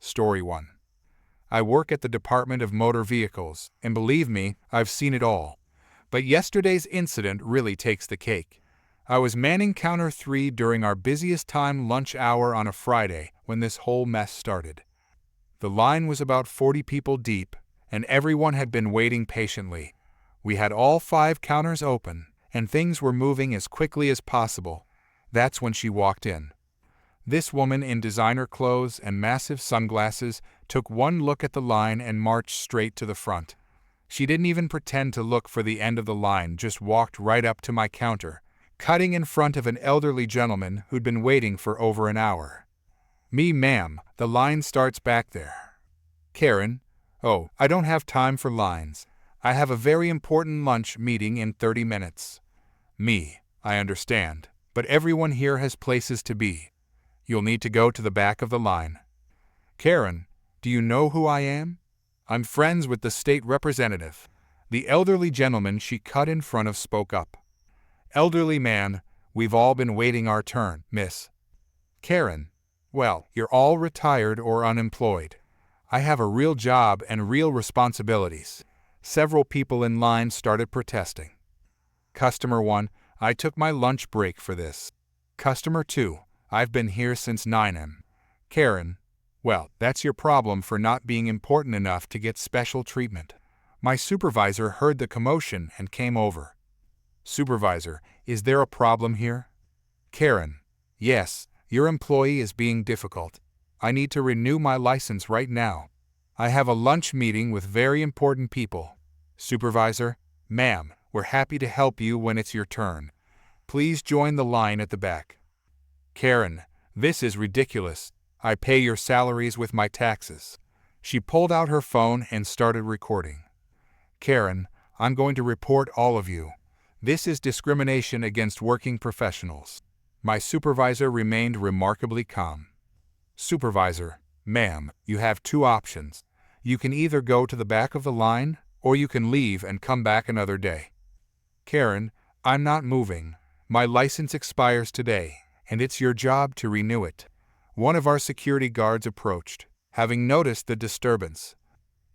Story 1. I work at the Department of Motor Vehicles, and believe me, I've seen it all. But yesterday's incident really takes the cake. I was manning counter 3 during our busiest time lunch hour on a Friday when this whole mess started. The line was about 40 people deep, and everyone had been waiting patiently. We had all 5 counters open, and things were moving as quickly as possible. That's when she walked in. This woman in designer clothes and massive sunglasses took one look at the line and marched straight to the front. She didn't even pretend to look for the end of the line, just walked right up to my counter, cutting in front of an elderly gentleman who'd been waiting for over an hour. "Me, ma'am, the line starts back there." "Karen, oh, I don't have time for lines. I have a very important lunch meeting in 30 minutes. "Me, I understand, but everyone here has places to be. You'll need to go to the back of the line." "Karen, do you know who I am? I'm friends with the state representative." The elderly gentleman she cut in front of spoke up. "Elderly man, we've all been waiting our turn, miss." "Karen, well, you're all retired or unemployed. I have a real job and real responsibilities." Several people in line started protesting. Customer 1, "I took my lunch break for this." Customer 2, "I've been here since 9 a.m. Karen, well, that's your problem for not being important enough to get special treatment. My supervisor heard the commotion and came over. Supervisor, is there a problem here? Karen, yes, your employee is being difficult. I need to renew my license right now. I have a lunch meeting with very important people. Supervisor, ma'am, we're happy to help you when it's your turn. Please join the line at the back. Karen, this is ridiculous. I pay your salaries with my taxes. She pulled out her phone and started recording. Karen, I'm going to report all of you. This is discrimination against working professionals. My supervisor remained remarkably calm. Supervisor, ma'am, you have 2 options. You can either go to the back of the line, or you can leave and come back another day. Karen, I'm not moving. My license expires today, and it's your job to renew it. One of our security guards approached, having noticed the disturbance.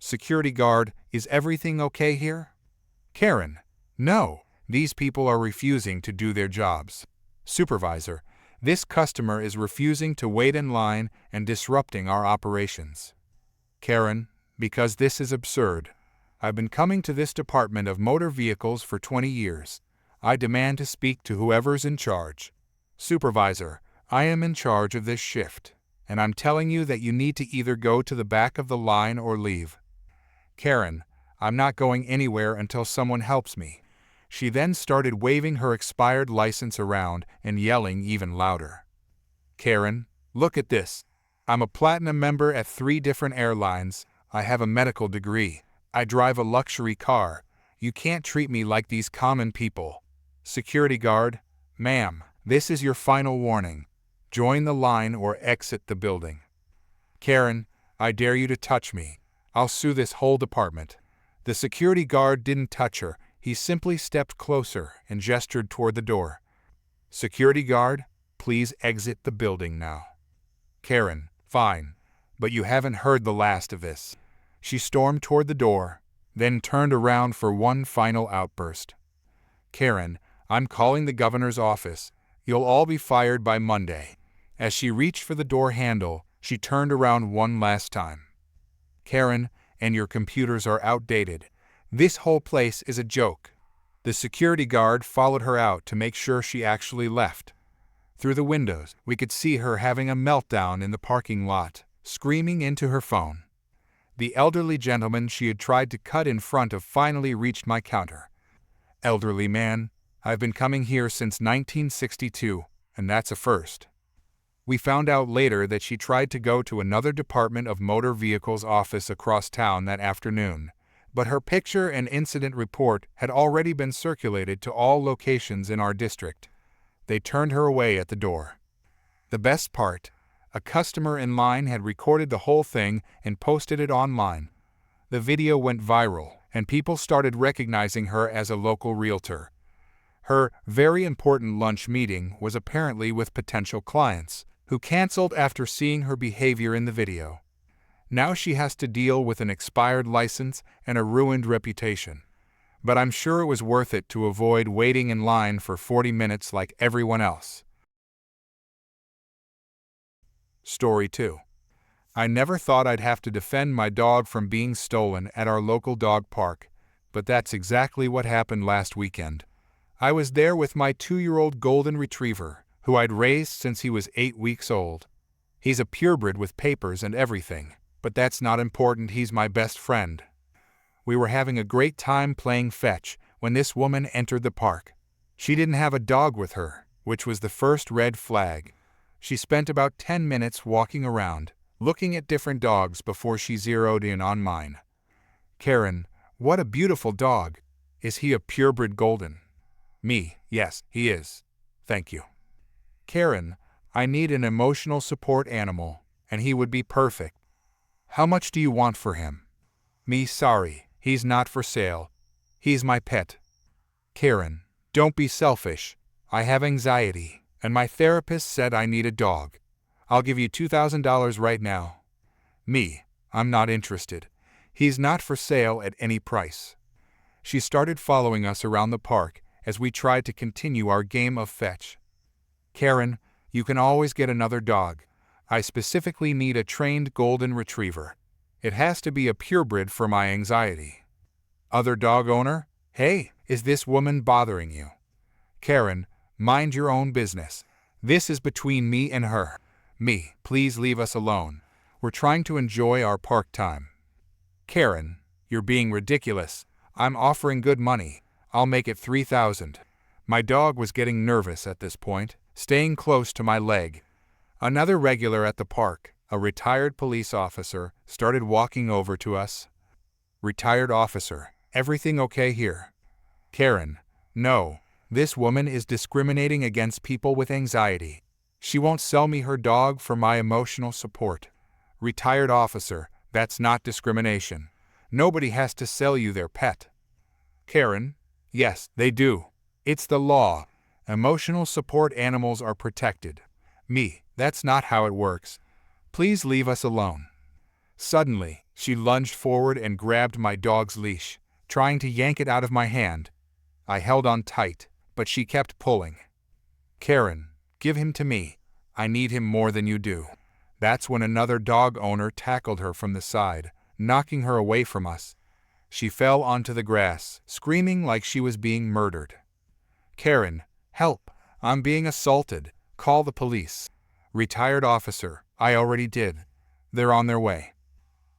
Security guard, is everything okay here? Karen, no, these people are refusing to do their jobs. Supervisor, this customer is refusing to wait in line and disrupting our operations. Karen, because this is absurd. I've been coming to this Department of Motor Vehicles for 20 years. I demand to speak to whoever's in charge. Supervisor, I am in charge of this shift, and I'm telling you that you need to either go to the back of the line or leave. Karen, I'm not going anywhere until someone helps me. She then started waving her expired license around and yelling even louder. Karen, look at this. I'm a platinum member at 3 different airlines. I have a medical degree. I drive a luxury car. You can't treat me like these common people. Security guard, ma'am, this is your final warning. Join the line or exit the building. Karen, I dare you to touch me. I'll sue this whole department. The security guard didn't touch her. He simply stepped closer and gestured toward the door. Security guard, please exit the building now. Karen, fine, but you haven't heard the last of this. She stormed toward the door, then turned around for one final outburst. Karen, I'm calling the governor's office. You'll all be fired by Monday. As she reached for the door handle, she turned around one last time. Karen, and your computers are outdated. This whole place is a joke. The security guard followed her out to make sure she actually left. Through the windows, we could see her having a meltdown in the parking lot, screaming into her phone. The elderly gentleman she had tried to cut in front of finally reached my counter. Elderly man, I've been coming here since 1962, and that's a first. We found out later that she tried to go to another Department of Motor Vehicles office across town that afternoon, but her picture and incident report had already been circulated to all locations in our district. They turned her away at the door. The best part, a customer in line had recorded the whole thing and posted it online. The video went viral, and people started recognizing her as a local realtor. Her very important lunch meeting was apparently with potential clients, who canceled after seeing her behavior in the video. Now she has to deal with an expired license and a ruined reputation. But I'm sure it was worth it to avoid waiting in line for 40 minutes like everyone else. Story 2. I never thought I'd have to defend my dog from being stolen at our local dog park, but that's exactly what happened last weekend. I was there with my 2-year-old golden retriever, who I'd raised since he was 8 weeks old. He's a purebred with papers and everything, but that's not important, he's my best friend. We were having a great time playing fetch when this woman entered the park. She didn't have a dog with her, which was the first red flag. She spent about 10 minutes walking around, looking at different dogs before she zeroed in on mine. Karen, what a beautiful dog. Is he a purebred golden? Me, yes, he is. Thank you. Karen, I need an emotional support animal, and he would be perfect. How much do you want for him? Me, sorry, he's not for sale. He's my pet. Karen, don't be selfish. I have anxiety, and my therapist said I need a dog. I'll give you $2,000 right now. Me, I'm not interested. He's not for sale at any price. She started following us around the park as we tried to continue our game of fetch. Karen, you can always get another dog. I specifically need a trained golden retriever. It has to be a purebred for my anxiety. Other dog owner? Hey, is this woman bothering you? Karen, mind your own business. This is between me and her. Me, please leave us alone. We're trying to enjoy our park time. Karen, you're being ridiculous. I'm offering good money. I'll make it $3,000. My dog was getting nervous at this point, staying close to my leg. Another regular at the park, a retired police officer, started walking over to us. Retired officer, everything okay here? Karen, no. This woman is discriminating against people with anxiety. She won't sell me her dog for my emotional support. Retired officer, that's not discrimination. Nobody has to sell you their pet. Karen, yes, they do. It's the law. Emotional support animals are protected. Me, that's not how it works. Please leave us alone. Suddenly, she lunged forward and grabbed my dog's leash, trying to yank it out of my hand. I held on tight, but she kept pulling. Karen, give him to me. I need him more than you do. That's when another dog owner tackled her from the side, knocking her away from us. She fell onto the grass, screaming like she was being murdered. Karen, help! I'm being assaulted. Call the police. Retired officer, I already did. They're on their way.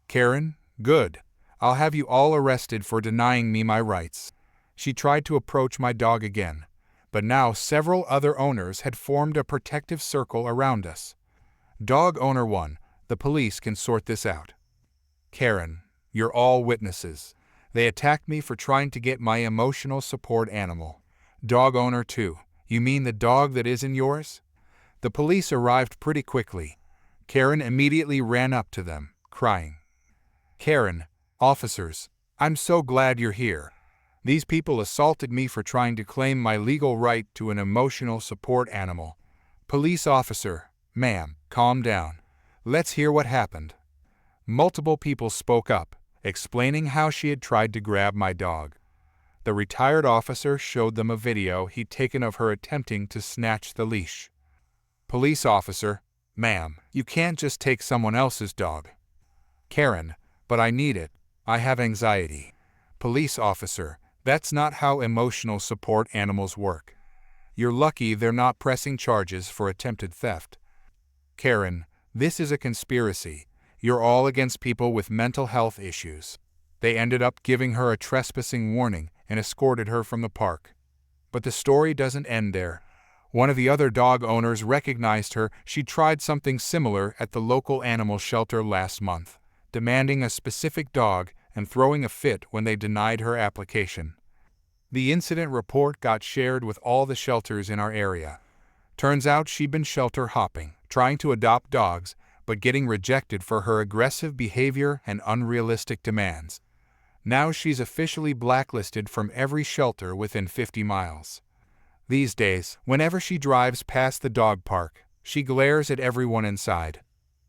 Karen, good. I'll have you all arrested for denying me my rights. She tried to approach my dog again, but now several other owners had formed a protective circle around us. Dog owner 1, the police can sort this out. Karen, you're all witnesses. They attacked me for trying to get my emotional support animal. Dog owner 2, you mean the dog that isn't yours? The police arrived pretty quickly. Karen immediately ran up to them, crying. Karen, officers, I'm so glad you're here. These people assaulted me for trying to claim my legal right to an emotional support animal. Police officer, ma'am, calm down. Let's hear what happened. Multiple people spoke up, explaining how she had tried to grab my dog. The retired officer showed them a video he'd taken of her attempting to snatch the leash. Police officer, ma'am, you can't just take someone else's dog. Karen, but I need it. I have anxiety. Police officer, that's not how emotional support animals work. You're lucky they're not pressing charges for attempted theft. Karen, this is a conspiracy. You're all against people with mental health issues. They ended up giving her a trespassing warning and escorted her from the park. But the story doesn't end there. One of the other dog owners recognized her. She tried something similar at the local animal shelter last month, demanding a specific dog and throwing a fit when they denied her application. The incident report got shared with all the shelters in our area. Turns out she'd been shelter hopping, trying to adopt dogs, but getting rejected for her aggressive behavior and unrealistic demands. Now she's officially blacklisted from every shelter within 50 miles. These days, whenever she drives past the dog park, she glares at everyone inside.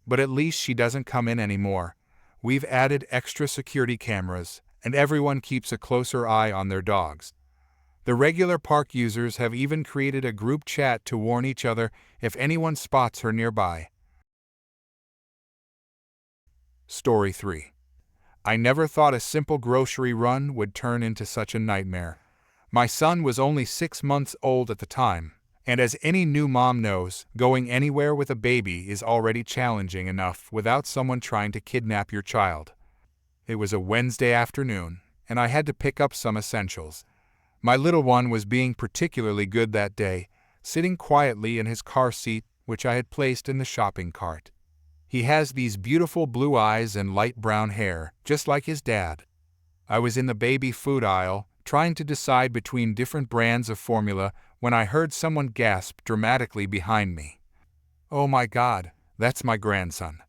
But at least she doesn't come in anymore. We've added extra security cameras, and everyone keeps a closer eye on their dogs. The regular park users have even created a group chat to warn each other if anyone spots her nearby. Story 3. I never thought a simple grocery run would turn into such a nightmare. My son was only 6 months old at the time, and as any new mom knows, going anywhere with a baby is already challenging enough without someone trying to kidnap your child. It was a Wednesday afternoon, and I had to pick up some essentials. My little one was being particularly good that day, sitting quietly in his car seat, which I had placed in the shopping cart. He has these beautiful blue eyes and light brown hair, just like his dad. I was in the baby food aisle, trying to decide between different brands of formula when I heard someone gasp dramatically behind me. "Oh my God, that's my grandson."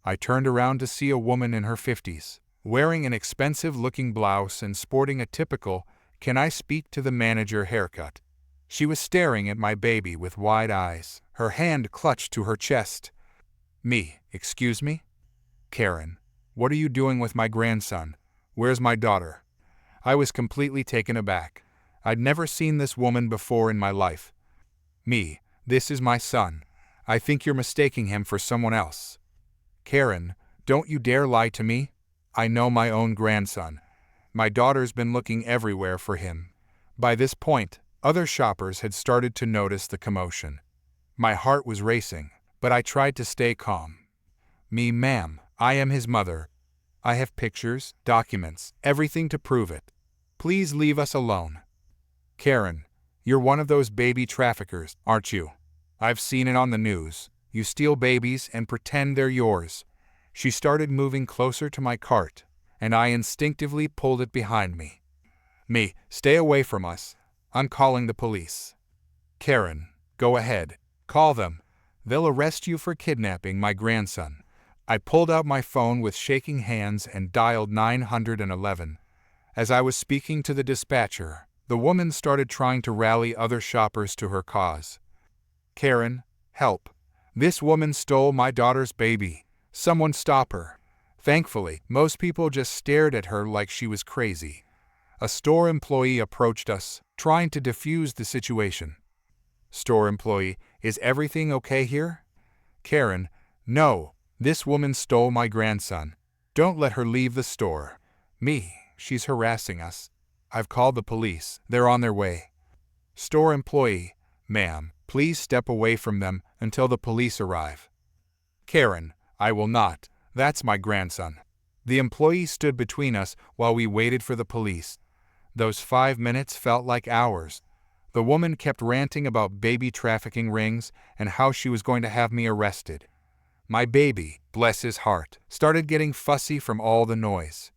I turned around to see a woman in her 50s, wearing an expensive-looking blouse and sporting a typical "Can I speak to the manager" haircut. She was staring at my baby with wide eyes, her hand clutched to her chest. Me, excuse me? Karen, what are you doing with my grandson? Where's my daughter? I was completely taken aback. I'd never seen this woman before in my life. Me, this is my son. I think you're mistaking him for someone else. Karen, don't you dare lie to me. I know my own grandson. My daughter's been looking everywhere for him. By this point, other shoppers had started to notice the commotion. My heart was racing, but I tried to stay calm. Me, ma'am, I am his mother. I have pictures, documents, everything to prove it. Please leave us alone. Karen, you're one of those baby traffickers, aren't you? I've seen it on the news. You steal babies and pretend they're yours. She started moving closer to my cart, and I instinctively pulled it behind me. Me, stay away from us. I'm calling the police. Karen, go ahead. Call them. They'll arrest you for kidnapping my grandson. I pulled out my phone with shaking hands and dialed 911. As I was speaking to the dispatcher, the woman started trying to rally other shoppers to her cause. Karen, help. This woman stole my daughter's baby. Someone stop her. Thankfully, most people just stared at her like she was crazy. A store employee approached us, trying to defuse the situation. Store employee, is everything okay here? Karen, no, this woman stole my grandson. Don't let her leave the store. Me, she's harassing us. I've called the police. They're on their way. Store employee, ma'am, please step away from them until the police arrive. Karen, I will not. That's my grandson. The employee stood between us while we waited for the police. Those 5 minutes felt like hours. The woman kept ranting about baby trafficking rings and how she was going to have me arrested. My baby, bless his heart, started getting fussy from all the noise.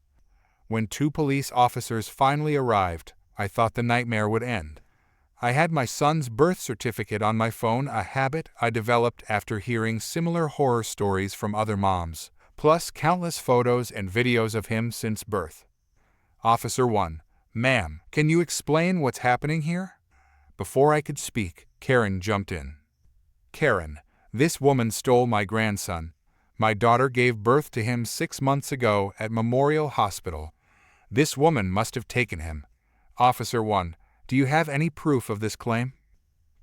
When 2 police officers finally arrived, I thought the nightmare would end. I had my son's birth certificate on my phone, a habit I developed after hearing similar horror stories from other moms, plus countless photos and videos of him since birth. Officer 1, ma'am, can you explain what's happening here? Before I could speak, Karen jumped in. Karen, this woman stole my grandson. My daughter gave birth to him 6 months ago at Memorial Hospital. This woman must have taken him. Officer 1, do you have any proof of this claim?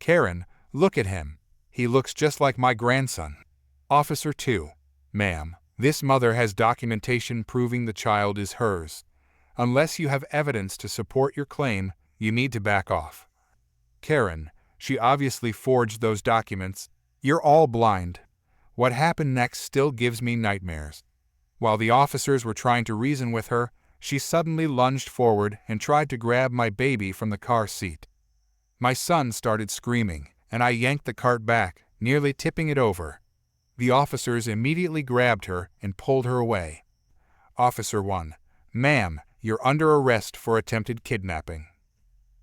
Karen, look at him. He looks just like my grandson. Officer 2, ma'am, this mother has documentation proving the child is hers. Unless you have evidence to support your claim, you need to back off. Karen, she obviously forged those documents. You're all blind. What happened next still gives me nightmares. While the officers were trying to reason with her, she suddenly lunged forward and tried to grab my baby from the car seat. My son started screaming, and I yanked the cart back, nearly tipping it over. The officers immediately grabbed her and pulled her away. Officer 1, ma'am, you're under arrest for attempted kidnapping.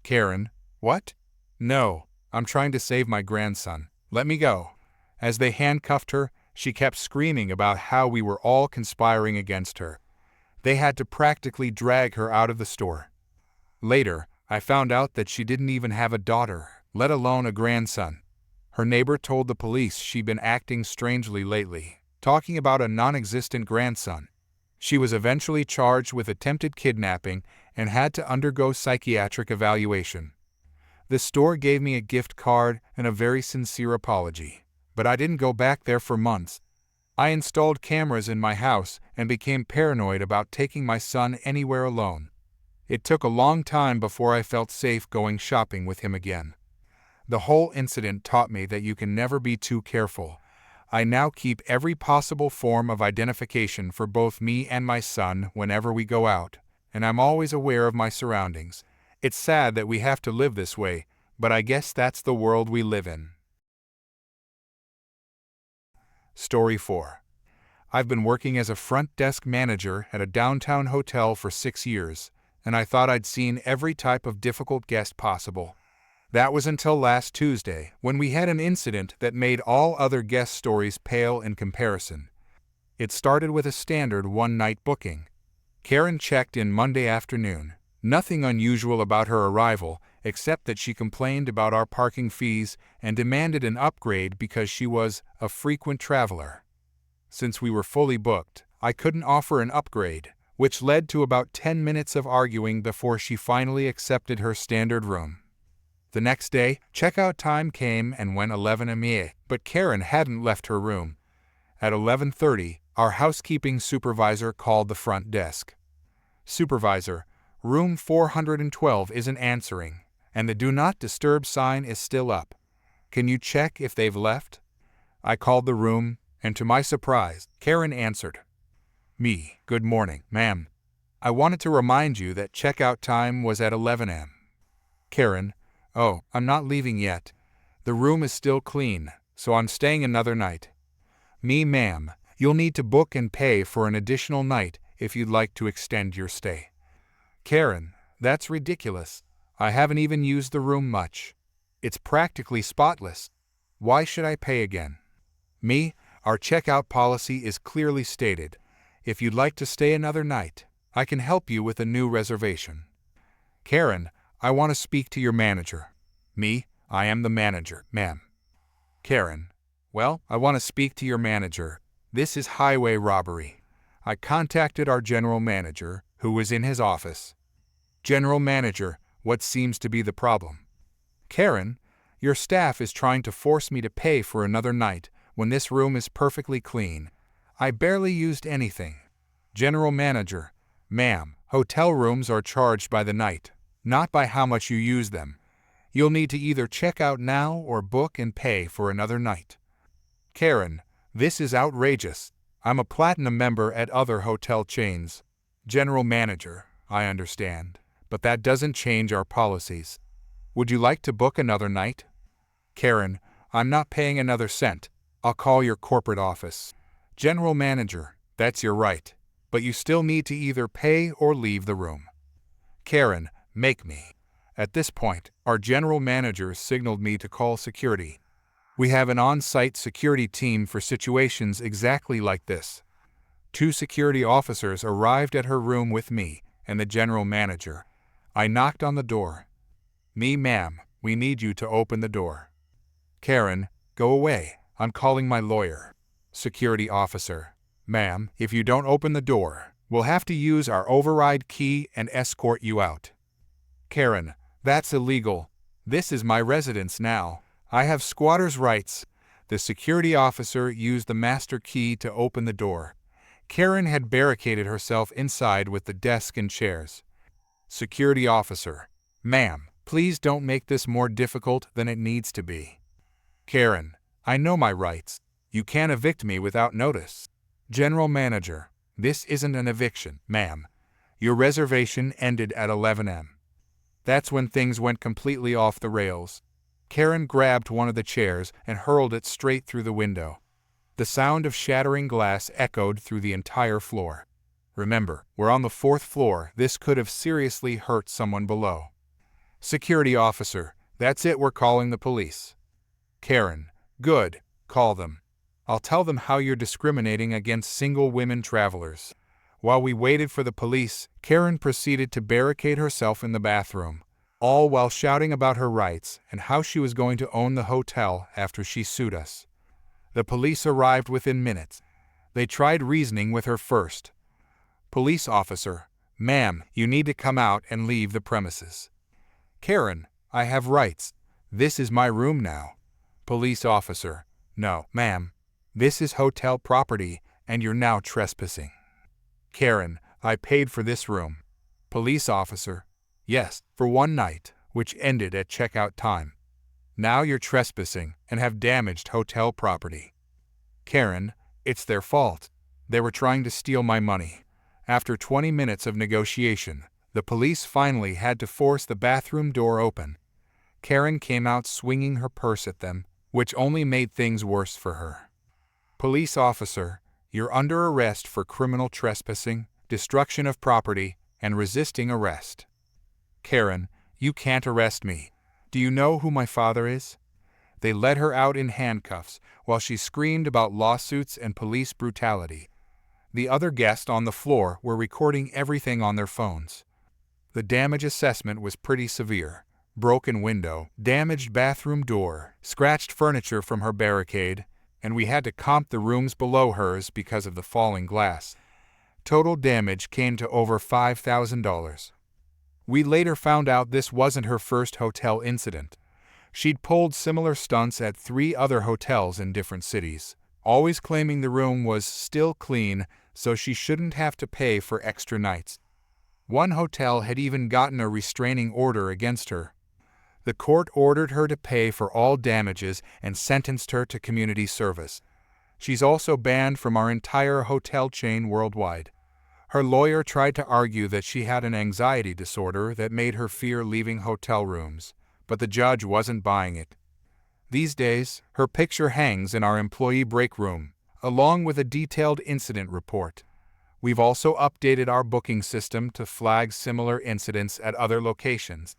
Karen, what? No, I'm trying to save my grandson. Let me go. As they handcuffed her, she kept screaming about how we were all conspiring against her. They had to practically drag her out of the store. Later, I found out that she didn't even have a daughter, let alone a grandson. Her neighbor told the police she'd been acting strangely lately, talking about a non-existent grandson. She was eventually charged with attempted kidnapping and had to undergo psychiatric evaluation. The store gave me a gift card and a very sincere apology, but I didn't go back there for months. I installed cameras in my house and became paranoid about taking my son anywhere alone. It took a long time before I felt safe going shopping with him again. The whole incident taught me that you can never be too careful. I now keep every possible form of identification for both me and my son whenever we go out, and I'm always aware of my surroundings. It's sad that we have to live this way, but I guess that's the world we live in. Story 4. I've been working as a front desk manager at a downtown hotel for 6 years, and I thought I'd seen every type of difficult guest possible. That was until last Tuesday, when we had an incident that made all other guest stories pale in comparison. It started with a standard one-night booking. Karen checked in Monday afternoon. Nothing unusual about her arrival, except that she complained about our parking fees and demanded an upgrade because she was a frequent traveler. Since we were fully booked, I couldn't offer an upgrade, which led to about 10 minutes of arguing before she finally accepted her standard room. The next day, checkout time came and went 11 a.m., but Karen hadn't left her room. At 11:30, our housekeeping supervisor called the front desk. "Supervisor, room 412 isn't answering, and the Do Not Disturb sign is still up. Can you check if they've left?" I called the room, and to my surprise, Karen answered. "Me, good morning, ma'am. I wanted to remind you that checkout time was at 11 a.m. Karen, "Oh, I'm not leaving yet. The room is still clean, so I'm staying another night." "Me, ma'am, you'll need to book and pay for an additional night if you'd like to extend your stay." "Karen, that's ridiculous. I haven't even used the room much. It's practically spotless. Why should I pay again?" "Me, our checkout policy is clearly stated. If you'd like to stay another night, I can help you with a new reservation." "Karen, I want to speak to your manager." "Me, I am the manager, ma'am." "Karen, well, I want to speak to your manager. This is highway robbery." I contacted our general manager, who was in his office. "General manager, what seems to be the problem?" "Karen, your staff is trying to force me to pay for another night when this room is perfectly clean. I barely used anything." General manager, "Ma'am, hotel rooms are charged by the night, not by how much you use them. You'll need to either check out now or book and pay for another night." "Karen, this is outrageous. I'm a platinum member at other hotel chains." General manager, I understand, but that doesn't change our policies. Would you like to book another night? Karen, I'm not paying another cent. I'll call your corporate office. General manager, that's your right, but you still need to either pay or leave the room. Karen, make me. At this point, our general manager signaled me to call security. We have an on-site security team for situations exactly like this. 2 security officers arrived at her room with me and the general manager. I knocked on the door. "Me, ma'am, we need you to open the door." Karen, go away. I'm calling my lawyer. Security officer, "Ma'am, if you don't open the door, we'll have to use our override key and escort you out." Karen, that's illegal. This is my residence now. I have squatter's rights. The security officer used the master key to open the door. Karen had barricaded herself inside with the desk and chairs. Security officer, "Ma'am, please don't make this more difficult than it needs to be." Karen, I know my rights. You can't evict me without notice. General manager, this isn't an eviction, ma'am. Your reservation ended at 11 a.m. That's when things went completely off the rails. Karen grabbed one of the chairs and hurled it straight through the window. The sound of shattering glass echoed through the entire floor. Remember, we're on the 4th floor. This could have seriously hurt someone below. Security officer, that's it, we're calling the police. Karen, good, call them. I'll tell them how you're discriminating against single women travelers. While we waited for the police, Karen proceeded to barricade herself in the bathroom, all while shouting about her rights and how she was going to own the hotel after she sued us. The police arrived within minutes. They tried reasoning with her first. Police officer, ma'am, you need to come out and leave the premises. Karen, I have rights. This is my room now. Police officer, no, ma'am. This is hotel property, and you're now trespassing. Karen, I paid for this room. Police officer, yes, for one night, which ended at checkout time. Now you're trespassing and have damaged hotel property. Karen, it's their fault. They were trying to steal my money. After 20 minutes of negotiation, the police finally had to force the bathroom door open. Karen came out swinging her purse at them, which only made things worse for her. Police officer, you're under arrest for criminal trespassing, destruction of property, and resisting arrest. Karen, you can't arrest me. Do you know who my father is? They led her out in handcuffs while she screamed about lawsuits and police brutality. The other guests on the floor were recording everything on their phones. The damage assessment was pretty severe. Broken window, damaged bathroom door, scratched furniture from her barricade, and we had to comp the rooms below hers because of the falling glass. Total damage came to over $5,000. We later found out this wasn't her first hotel incident. She'd pulled similar stunts at 3 other hotels in different cities, always claiming the room was still clean so she shouldn't have to pay for extra nights. One hotel had even gotten a restraining order against her. The court ordered her to pay for all damages and sentenced her to community service. She's also banned from our entire hotel chain worldwide. Her lawyer tried to argue that she had an anxiety disorder that made her fear leaving hotel rooms, but the judge wasn't buying it. These days, her picture hangs in our employee break room, along with a detailed incident report. We've also updated our booking system to flag similar incidents at other locations.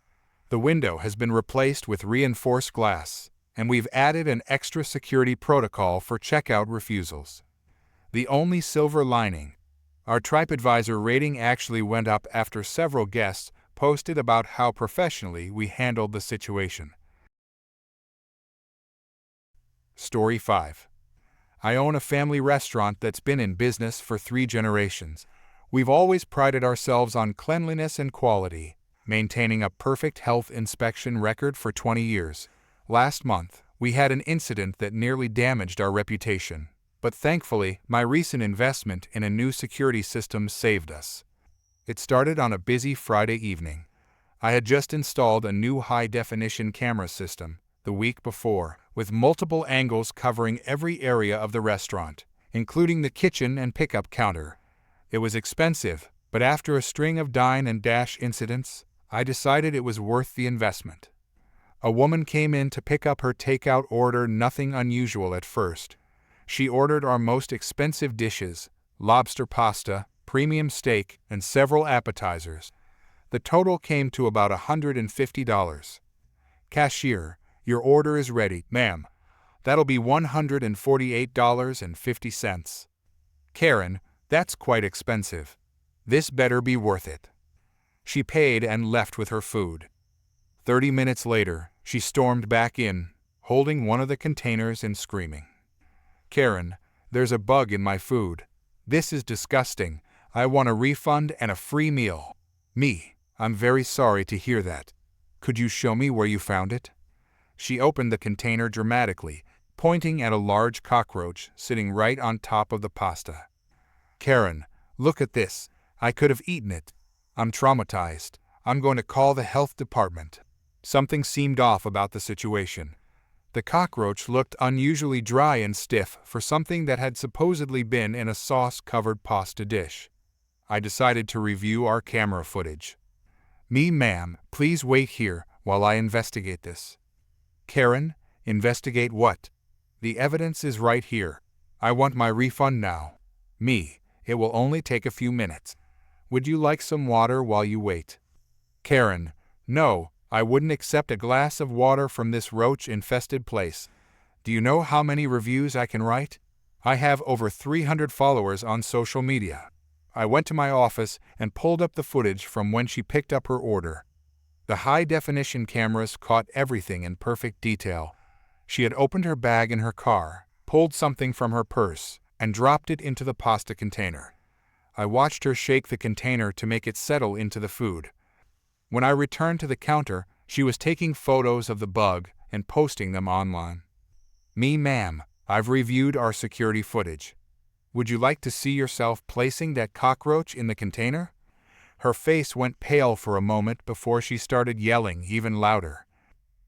The window has been replaced with reinforced glass, and we've added an extra security protocol for checkout refusals. The only silver lining: our TripAdvisor rating actually went up after several guests posted about how professionally we handled the situation. Story 5. I own a family restaurant that's been in business for 3 generations. We've always prided ourselves on cleanliness and quality, maintaining a perfect health inspection record for 20 years. Last month, we had an incident that nearly damaged our reputation. But thankfully, my recent investment in a new security system saved us. It started on a busy Friday evening. I had just installed a new high-definition camera system the week before, with multiple angles covering every area of the restaurant, including the kitchen and pickup counter. It was expensive, but after a string of dine and dash incidents, I decided it was worth the investment. A woman came in to pick up her takeout order, nothing unusual at first. She ordered our most expensive dishes, lobster pasta, premium steak, and several appetizers. The total came to about $150. Cashier, your order is ready, ma'am. That'll be $148.50. Karen, that's quite expensive. This better be worth it. She paid and left with her food. 30 minutes later, she stormed back in, holding one of the containers and screaming. Karen, there's a bug in my food. This is disgusting. I want a refund and a free meal. Me, I'm very sorry to hear that. Could you show me where you found it? She opened the container dramatically, pointing at a large cockroach sitting right on top of the pasta. Karen, look at this. I could have eaten it. I'm traumatized. I'm going to call the health department. Something seemed off about the situation. The cockroach looked unusually dry and stiff for something that had supposedly been in a sauce-covered pasta dish. I decided to review our camera footage. Me, ma'am, please wait here while I investigate this. Karen, investigate what? The evidence is right here. I want my refund now. Me, it will only take a few minutes. Would you like some water while you wait? Karen, no, I wouldn't accept a glass of water from this roach-infested place. Do you know how many reviews I can write? I have over 300 followers on social media. I went to my office and pulled up the footage from when she picked up her order. The high-definition cameras caught everything in perfect detail. She had opened her bag in her car, pulled something from her purse, and dropped it into the pasta container. I watched her shake the container to make it settle into the food. When I returned to the counter, she was taking photos of the bug and posting them online. Me, ma'am, I've reviewed our security footage. Would you like to see yourself placing that cockroach in the container? Her face went pale for a moment before she started yelling even louder.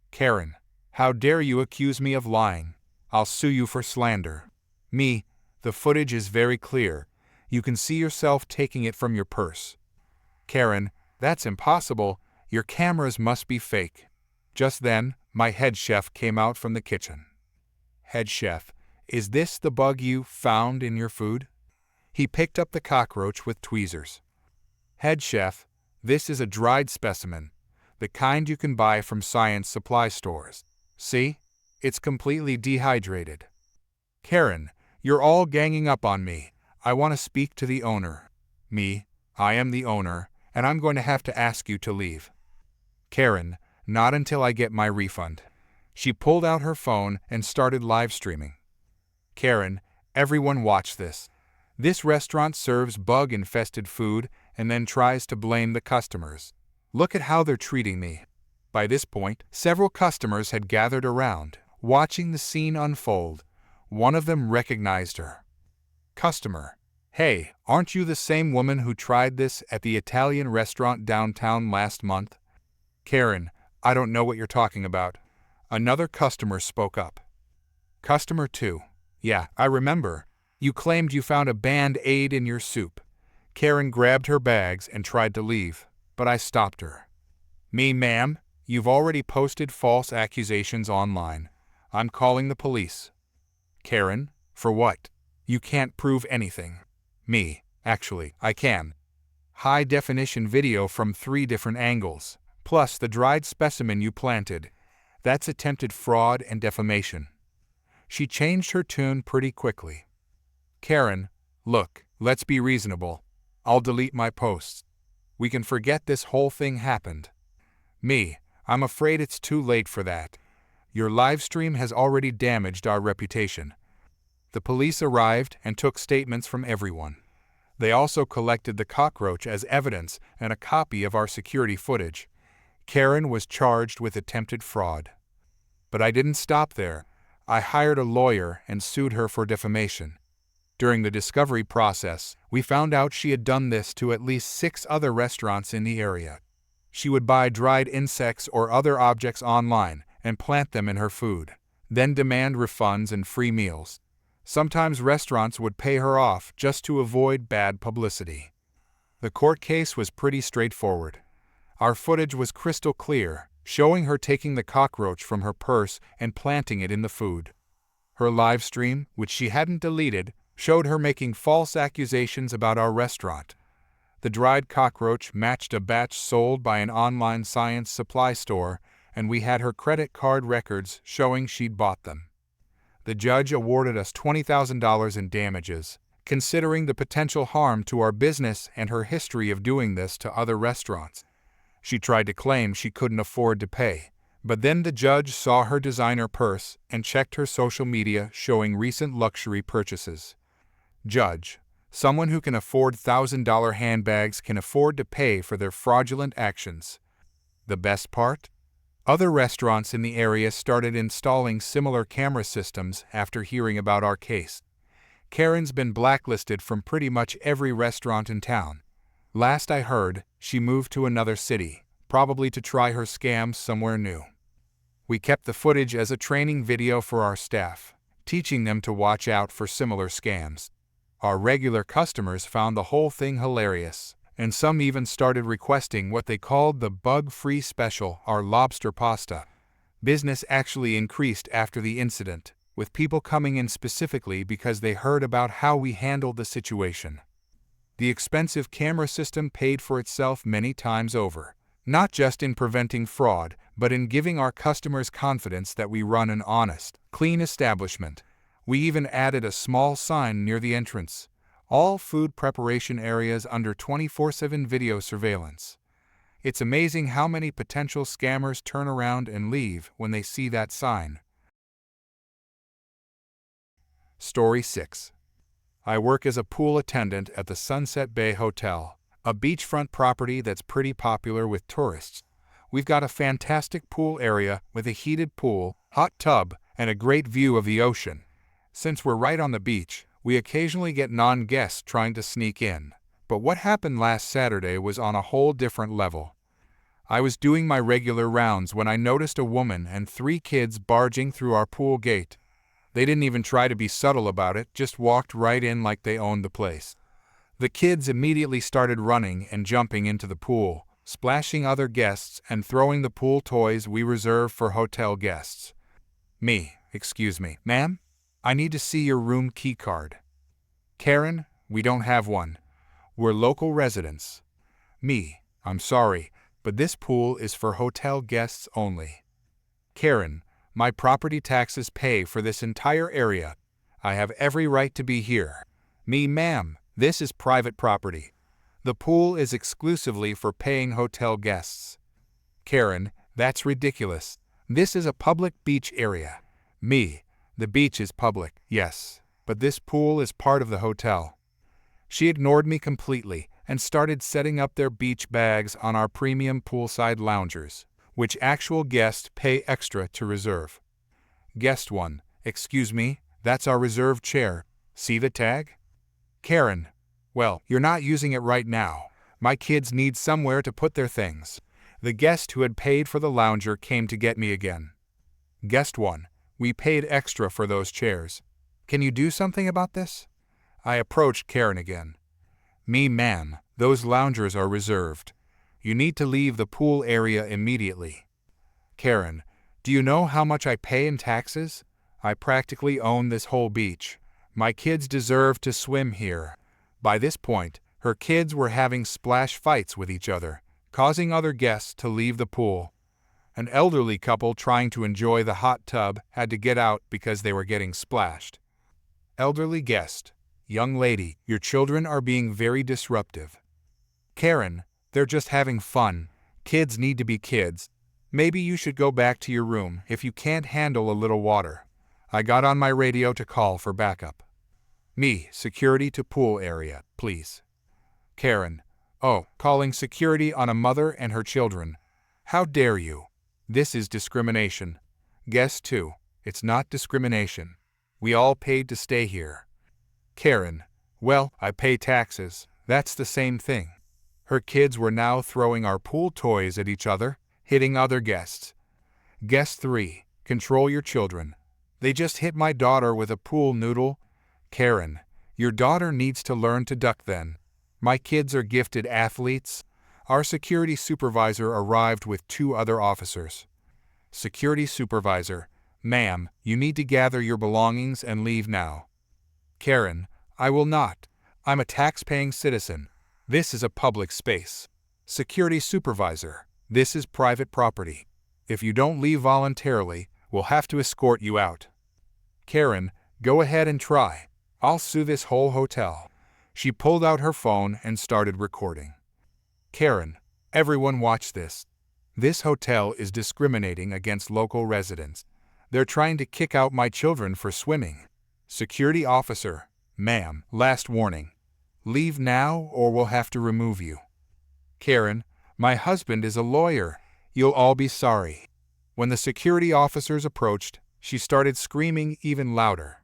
Karen, how dare you accuse me of lying? I'll sue you for slander. Me, the footage is very clear. You can see yourself taking it from your purse. Karen, that's impossible. Your cameras must be fake. Just then, my head chef came out from the kitchen. Head chef, is this the bug you found in your food? He picked up the cockroach with tweezers. Head chef, this is a dried specimen, the kind you can buy from science supply stores. See? It's completely dehydrated. Karen, you're all ganging up on me. I want to speak to the owner. Me, I am the owner, and I'm going to have to ask you to leave. Karen, not until I get my refund. She pulled out her phone and started live streaming. Karen, everyone watch this. This restaurant serves bug-infested food and then tries to blame the customers. Look at how they're treating me. By this point, several customers had gathered around, watching the scene unfold. One of them recognized her. Customer, hey, aren't you the same woman who tried this at the Italian restaurant downtown last month? Karen, I don't know what you're talking about. Another customer spoke up. Customer 2, yeah, I remember. You claimed you found a Band-Aid in your soup. Karen grabbed her bags and tried to leave, but I stopped her. Me, ma'am, you've already posted false accusations online. I'm calling the police. Karen, for what? You can't prove anything. Me, actually, I can. High-definition video from 3 different angles, plus the dried specimen you planted. That's attempted fraud and defamation. She changed her tune pretty quickly. Karen, look, let's be reasonable. I'll delete my posts. We can forget this whole thing happened. Me, I'm afraid it's too late for that. Your live stream has already damaged our reputation. The police arrived and took statements from everyone. They also collected the cockroach as evidence and a copy of our security footage. Karen was charged with attempted fraud. But I didn't stop there. I hired a lawyer and sued her for defamation. During the discovery process, we found out she had done this to at least 6 other restaurants in the area. She would buy dried insects or other objects online and plant them in her food, then demand refunds and free meals. Sometimes restaurants would pay her off just to avoid bad publicity. The court case was pretty straightforward. Our footage was crystal clear, showing her taking the cockroach from her purse and planting it in the food. Her live stream, which she hadn't deleted, showed her making false accusations about our restaurant. The dried cockroach matched a batch sold by an online science supply store, and we had her credit card records showing she'd bought them. The judge awarded us $20,000 in damages, considering the potential harm to our business and her history of doing this to other restaurants. She tried to claim she couldn't afford to pay, but then the judge saw her designer purse and checked her social media showing recent luxury purchases. Judge, someone who can afford $1,000 handbags can afford to pay for their fraudulent actions. The best part? Other restaurants in the area started installing similar camera systems after hearing about our case. Karen's been blacklisted from pretty much every restaurant in town. Last I heard, she moved to another city, probably to try her scams somewhere new. We kept the footage as a training video for our staff, teaching them to watch out for similar scams. Our regular customers found the whole thing hilarious, and some even started requesting what they called the bug-free special, our lobster pasta. Business actually increased after the incident, with people coming in specifically because they heard about how we handled the situation. The expensive camera system paid for itself many times over, not just in preventing fraud, but in giving our customers confidence that we run an honest, clean establishment. We even added a small sign near the entrance. All food preparation areas under 24/7 video surveillance. It's amazing how many potential scammers turn around and leave when they see that sign. Story 6. I work as a pool attendant at the Sunset Bay Hotel, a beachfront property that's pretty popular with tourists. We've got a fantastic pool area with a heated pool, hot tub, and a great view of the ocean. Since we're right on the beach, we occasionally get non-guests trying to sneak in. But what happened last Saturday was on a whole different level. I was doing my regular rounds when I noticed a woman and 3 kids barging through our pool gate. They didn't even try to be subtle about it, just walked right in like they owned the place. The kids immediately started running and jumping into the pool, splashing other guests and throwing the pool toys we reserve for hotel guests. Me, excuse me, ma'am? I need to see your room key card. Karen, we don't have one. We're local residents. Me, I'm sorry, but this pool is for hotel guests only. Karen, my property taxes pay for this entire area. I have every right to be here. Me, ma'am, this is private property. The pool is exclusively for paying hotel guests. Karen, that's ridiculous. This is a public beach area. Me, the beach is public, yes, but this pool is part of the hotel. She ignored me completely and started setting up their beach bags on our premium poolside loungers, which actual guests pay extra to reserve. Guest 1, excuse me, that's our reserved chair. See the tag? Karen, well, you're not using it right now. My kids need somewhere to put their things. The guest who had paid for the lounger came to get me again. Guest 1, we paid extra for those chairs. Can you do something about this? I approached Karen again. Me, ma'am, those loungers are reserved. You need to leave the pool area immediately. Karen, do you know how much I pay in taxes? I practically own this whole beach. My kids deserve to swim here. By this point, her kids were having splash fights with each other, causing other guests to leave the pool. An elderly couple trying to enjoy the hot tub had to get out because they were getting splashed. Elderly guest, young lady, your children are being very disruptive. Karen, they're just having fun. Kids need to be kids. Maybe you should go back to your room if you can't handle a little water. I got on my radio to call for backup. Me, security to pool area, please. Karen, oh, calling security on a mother and her children. How dare you? This is discrimination. Guest 2, it's not discrimination. We all paid to stay here. Karen, well, I pay taxes. That's the same thing. Her kids were now throwing our pool toys at each other, hitting other guests. Guest 3, control your children. They just hit my daughter with a pool noodle. Karen, your daughter needs to learn to duck then. My kids are gifted athletes. Our security supervisor arrived with 2 other officers. Security supervisor, ma'am, you need to gather your belongings and leave now. Karen, I will not. I'm a tax-paying citizen. This is a public space. Security supervisor, this is private property. If you don't leave voluntarily, we'll have to escort you out. Karen, go ahead and try. I'll sue this whole hotel. She pulled out her phone and started recording. Karen, everyone watch this. This hotel is discriminating against local residents. They're trying to kick out my children for swimming. Security officer, ma'am, last warning. Leave now or we'll have to remove you. Karen, my husband is a lawyer. You'll all be sorry. When the security officers approached, she started screaming even louder.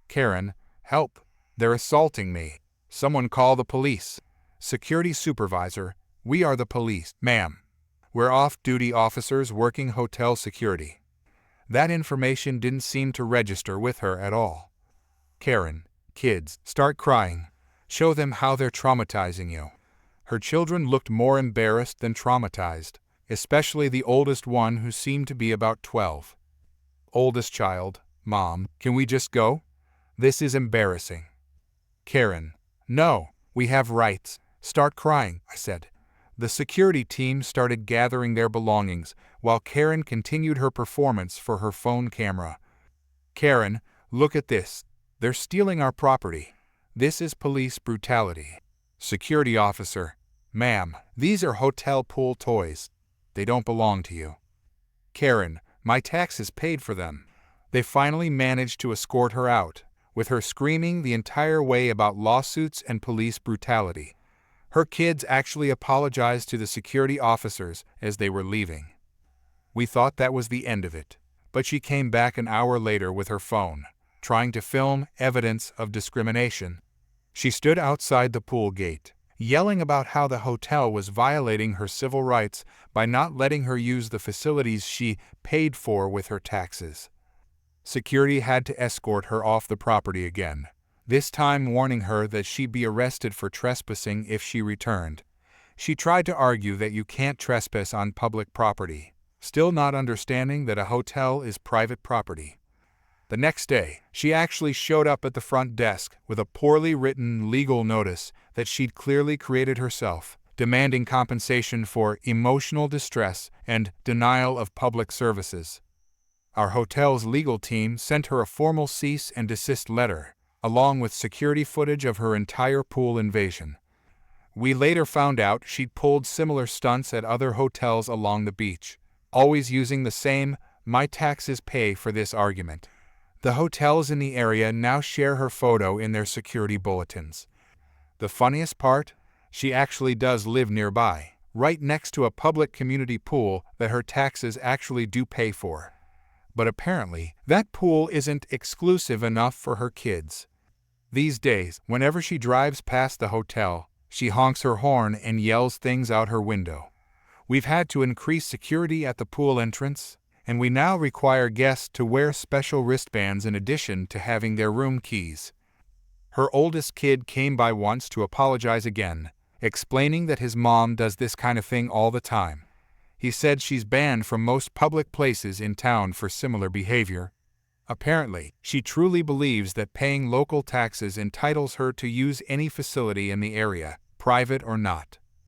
Karen, help. They're assaulting me. Someone call the police. Security supervisor, we are the police, ma'am. We're off-duty officers working hotel security. That information didn't seem to register with her at all. Karen, kids, start crying. Show them how they're traumatizing you. Her children looked more embarrassed than traumatized, especially the oldest one who seemed to be about 12. Oldest child, Mom, can we just go? This is embarrassing. Karen, no, we have rights. Start crying, I said. The security team started gathering their belongings while Karen continued her performance for her phone camera. Karen, look at this. They're stealing our property. This is police brutality. Security officer, ma'am, these are hotel pool toys. They don't belong to you. Karen, my taxes paid for them. They finally managed to escort her out. with her screaming the entire way about lawsuits and police brutality. Her kids actually apologized to the security officers as they were leaving. We thought that was the end of it, but she came back an hour later with her phone, trying to film evidence of discrimination. She stood outside the pool gate, yelling about how the hotel was violating her civil rights by not letting her use the facilities she paid for with her taxes. Security had to escort her off the property again, this time warning her that she'd be arrested for trespassing if she returned. She tried to argue that you can't trespass on public property, still not understanding that a hotel is private property. The next day, she actually showed up at the front desk with a poorly written legal notice that she'd clearly created herself, demanding compensation for emotional distress and denial of public services. Our hotel's legal team sent her a formal cease and desist letter, along with security footage of her entire pool invasion. We later found out she'd pulled similar stunts at other hotels along the beach, always using the same "my taxes pay for this" argument. The hotels in the area now share her photo in their security bulletins. The funniest part? She actually does live nearby, right next to a public community pool that her taxes actually do pay for. But apparently, that pool isn't exclusive enough for her kids. These days, whenever she drives past the hotel, she honks her horn and yells things out her window. We've had to increase security at the pool entrance, and we now require guests to wear special wristbands in addition to having their room keys. Her oldest kid came by once to apologize again, explaining that his mom does this kind of thing all the time. He said she's banned from most public places in town for similar behavior. Apparently, she truly believes that paying local taxes entitles her to use any facility in the area, private or not.